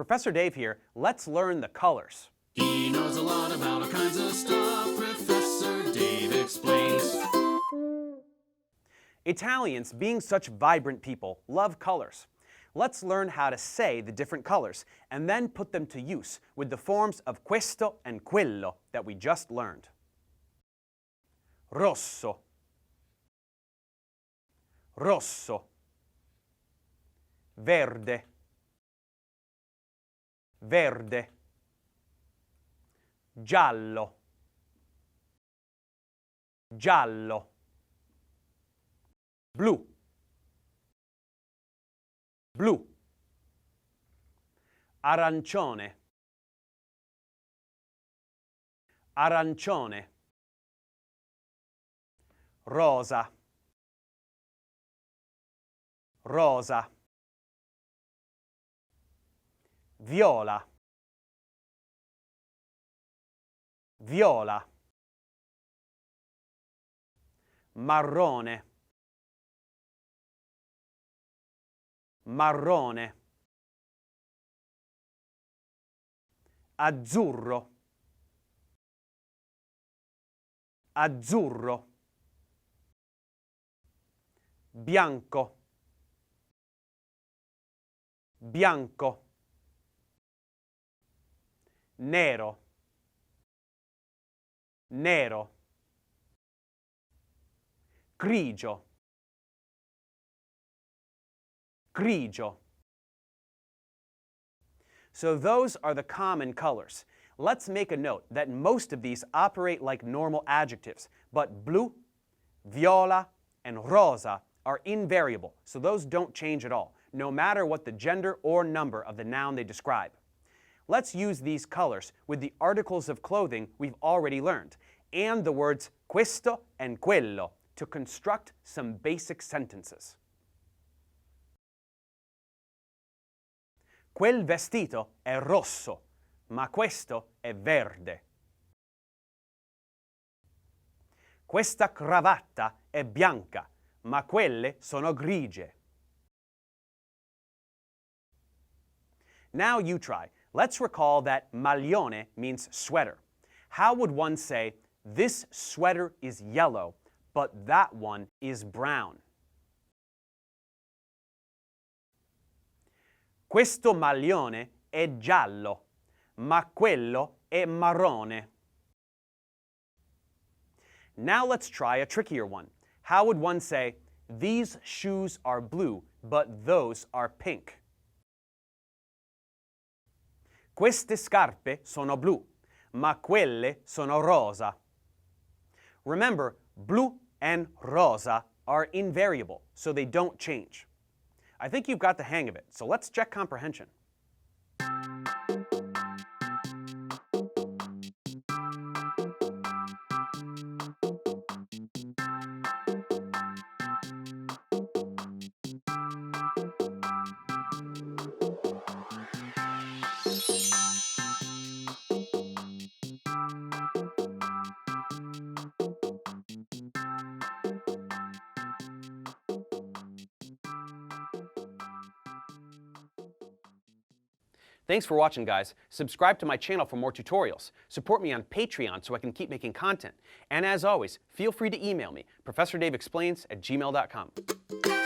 Professor Dave here. Let's learn the colors. He knows a lot about all kinds of stuff. Professor Dave explains. Italians, being such vibrant people, love colors. Let's learn how to say the different colors and then put them to use with the forms of questo and quello that we just learned. Rosso, rosso, verde, verde, giallo, giallo, blu, blu, arancione, arancione, rosa, rosa, viola, viola, marrone, marrone, azzurro, azzurro, bianco, bianco, nero, nero, grigio, grigio. So those are the common colors. Let's make a note that most of these operate like normal adjectives, but blu, viola, and rosa are invariable, so those don't change at all, no matter what the gender or number of the noun they describe. Let's use these colors with the articles of clothing we've already learned, and the words questo and quello to construct some basic sentences. Quel vestito è rosso, ma questo è verde. Questa cravatta è bianca, ma quelle sono grigie. Now you try. Let's recall that maglione means sweater. How would one say, this sweater is yellow, but that one is brown? Questo maglione è giallo, ma quello è marrone. Now let's try a trickier one. How would one say, these shoes are blue, but those are pink? Queste scarpe sono blu, ma quelle sono rosa. Remember, blu and rosa are invariable, so they don't change. I think you've got the hang of it, so let's check comprehension. Thanks for watching, guys. Subscribe to my channel for more tutorials. Support me on Patreon so I can keep making content. And as always, feel free to email me, ProfessorDaveExplains@gmail.com.